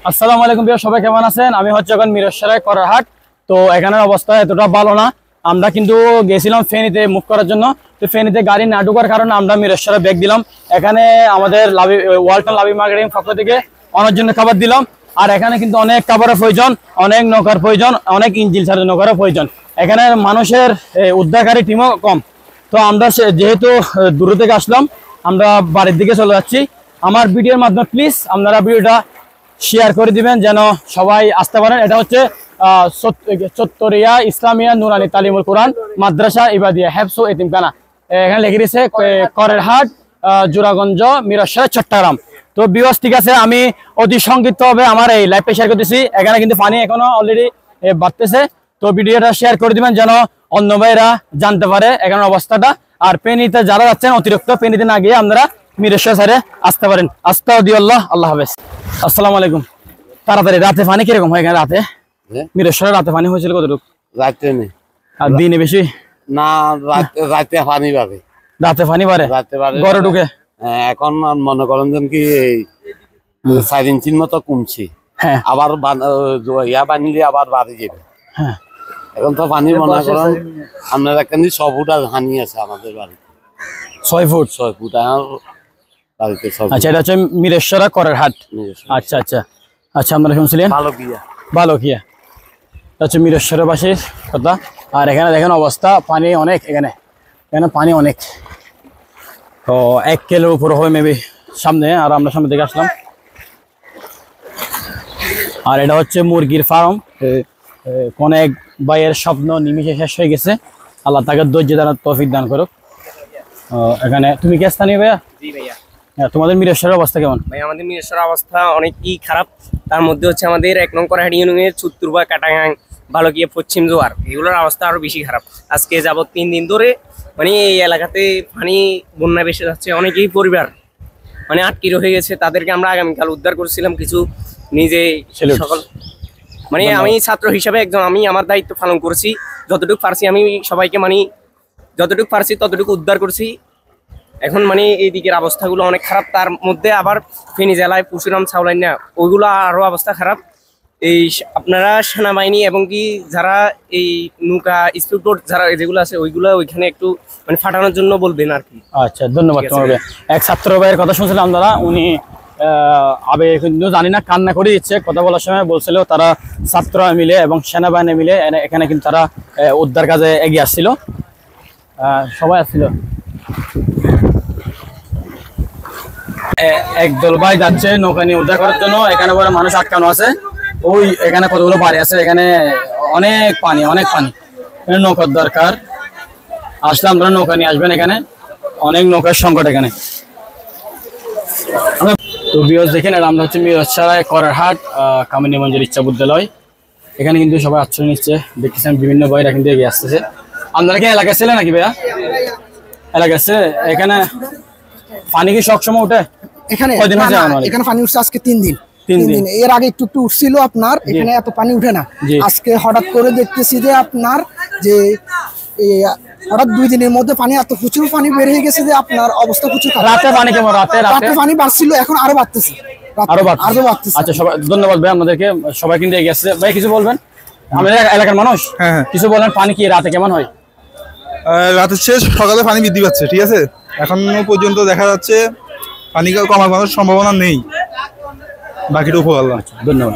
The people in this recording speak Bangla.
আসসালামু আলাইকুম প্রিয় সবাই, কেমন আছেন? আমি হচ্ছে এখন মিরসরাই করারহাট। তো এখানের অবস্থা এতটা ভালো না। আমরা কিন্তু গেছিলাম ফেনীতে মুভ করার জন্য। তো ফেনীতে গাড়ি না ঢোকার কারণে আমরা মিরসরাই ব্যাগ দিলাম। এখানে আমাদের ওয়ালটন লাভি মার্কেটিং পক্ষ থেকে অনেক জন্য খাবার দিলাম। আর এখানে কিন্তু অনেক খাবারের প্রয়োজন, অনেক নৌকার প্রয়োজন, অনেক ইঞ্জিল ছাড়া নৌকারও প্রয়োজন। এখানে মানুষের উদ্ধারকারী টিমও কম। তো আমরা যেহেতু দূর থেকে আসলাম, আমরা বাড়ির দিকে চলে যাচ্ছি। আমার ভিডিওর মাধ্যমে প্লিজ আপনারা ভিডিওটা শেয়ার করে দিবেন যেন সবাই আসতে পারেন। এটা হচ্ছে চত্বরিয়া ইসলামিয়া নুরানি তালিমুল কোরআন মাদ্রাসা ইবাদিয়া হেফস ও এতিমখানা। এখানে লিখে দিয়েছে করেরহাট, জোড়াগঞ্জ, মিরসরাই, চট্টগ্রাম। তো ভিউয়ার্স, ঠিক আছে, আমি অতি সংক্ষিপ্তভাবে আমার এই লাইভটা শেয়ার করতেছি। এখানে কিন্তু পানি এখনো অলরেডি বাড়তেছে। তো ভিডিওটা শেয়ার করে দিবেন যেন অন্য ভাইরা জানতে পারে এখানের অবস্থাটা। আর ফেনীতে যারা যাচ্ছেন অতিরিক্ত ফেনীতে না গিয়ে আপনারা মিরসরাই সাইডে আসতে পারেন। আস্তাগফিরুল্লাহ, আল্লাহ হাফেজ। আসসালামু আলাইকুম। তাড়াতাড়ি রাতে পানি কিরকম হয় এখানে? রাতে মিরসরাই রাতে পানি হয়েছিল কতটুকু? রাতে নেই, আর দিনে বেশি না, রাতে পানি বাড়ে। রাতে পানি বাড়ে, রাতে বাড়ে, ঘরে ঢুকে। এখন মনে করেন যেন কি 4 ইঞ্চির মতো কমছে। হ্যাঁ, আবার ইয়া বানিলে আবার বাড়ি যাবে। হ্যাঁ, এখন তো পানি মনে করেন আপনার এখানে 6 ফুট আর হানি আছে আমাদের বাড়িতে। 6 ফুট? 6 ফুট আমার বাড়িতে 6 ফুট। আচ্ছা, এটা হচ্ছে মিরসরাই করেরহাট। আচ্ছা আচ্ছা আচ্ছা, আপনারা শুনছিলেন ভালো কিয়া হচ্ছে মিরসরাই বাসীর কথা। আর এখানে দেখেন অবস্থা, পানি অনেক। এখানে পানি অনেক। তো 1 কিলোর উপর হয় মেবি সামনে। আর আমরা সামনে থেকে আসলাম। আর এটা হচ্ছে মুরগির ফার্ম। অনেক ভাইয়ের স্বপ্ন নিমিষে শেষ হয়ে গেছে। আল্লাহ তাকে ধৈর্য দান তৌফিক দান করুক। এখানে তুমি কি স্থানীয় ভাইয়া? জি ভাইয়া। হ্যাঁ, তোমাদের মিরসরাই অবস্থা কেমন? ভাই আমাদের মিরসরাই অবস্থা অনেকই খারাপ। তার মধ্যে হচ্ছে আমাদের 1 নং করাহাট ইউনিয়নের চুত্তুরবা, কাটাগাং, ভালোকিয়া, পশ্চিম জোয়ার, এগুলোর অবস্থা আরো বেশি খারাপ। আজকে যাবত 3 দিন ধরে মানে এই এলাকাতে পানি বন্যা বেশি যাচ্ছে। অনেকেই পরিবার মানে আটকে রয়ে গেছে। তাদেরকে আমরা আগামীকাল উদ্ধার করেছিলাম কিছু নিজে সকল। মানে আমি ছাত্র হিসাবে আমি আমার দায়িত্ব পালন করেছি যতটুকু পারছি। আমি সবাইকে যতটুকু পারছি ততটুকু উদ্ধার করছি। এখন এই দিকের অবস্থাগুলো অনেক খারাপ। তার মধ্যে আবার ফেনী জেলায় পুশুরাম, ছাউলাইনা, ওইগুলো আরো অবস্থা খারাপ। এই আপনারা সেনাবাহিনী এবং কি যারা এই নৌকা স্পিড বোট যারা যেগুলো আছে ওইগুলো ওইখানে একটু ফাটানোর জন্য বলবেন আর কি। আচ্ছা, ধন্যবাদ তোমাকে। এক ছাত্র ভাইয়ের কথা শুনছিলাম আপনারা। উনি কিন্তু জানি না কান্না করে দিচ্ছে। কথা বলার সময় বলছিল তারা ছাত্ররা মিলে এবং সেনাবাহিনী মিলে এখানে কিন্তু তারা উদ্ধার কাজে এগিয়ে আসছিল। সবাই আসছিল। একদল ভাই যাচ্ছে নৌকা নিয়ে উদ্ধার করার জন্য। এখানে বড় মানুষ আটকানো আছে। ওই এখানে কতগুলো বাড়ি আছে। এখানে অনেক পানি, অনেক পানি। নৌকার দরকার। আসলে আপনারা নৌকা নিয়ে আসবেন। এখানে অনেক নৌকার সংকট এখানে। তো ভিউয়ার্স দেখেন, আমরা হচ্ছে মিরসরাই করেরহাট কামিনী মঞ্জুর ইচ্ছা বিদ্যালয়। এখানে কিন্তু সবাই আশ্রয় নিচ্ছে। দেখতেছেন বিভিন্ন ভাইরা কিন্তু এগিয়ে আসতেছে। আপনারা কি এলাকায় ছিলেন নাকি ভাইয়া? এলাকায় আছে। এখানে পানি কি সবসময় উঠে? এখানে পানি উঠছে আজকে 3 দিন। 3 দিন। এর আগে একটু উঠছিল আপনার। এখানে এত পানি উঠে না। আজকে হঠাৎ করে দেখতেছি যে আপনার যে হঠাৎ 2 দিনের মধ্যে পানি এত প্রচুর পানি বের হয়ে গেছে যে আপনার অবস্থা প্রচুর খারাপ। রাতে পানি কেমন? রাতে পানি বাড়ছিল, এখন আরো বাড়তেছে। আচ্ছা, সবাই ধন্যবাদ ভাই আপনাদেরকে। সবাই কিন্তু এগিয়ে আসছে। ভাই কিছু বলবেন? আমাদের এলাকার মানুষ কিছু বলেন। পানি কি রাতে কেমন হয়? রাতের শেষ সকালে পানি বৃদ্ধি পাচ্ছে, ঠিক আছে। এখনো পর্যন্ত দেখা যাচ্ছে পানি কমার কোনো সম্ভাবনা নেই। বাকিটা উপর আল্লাহ। ধন্যবাদ।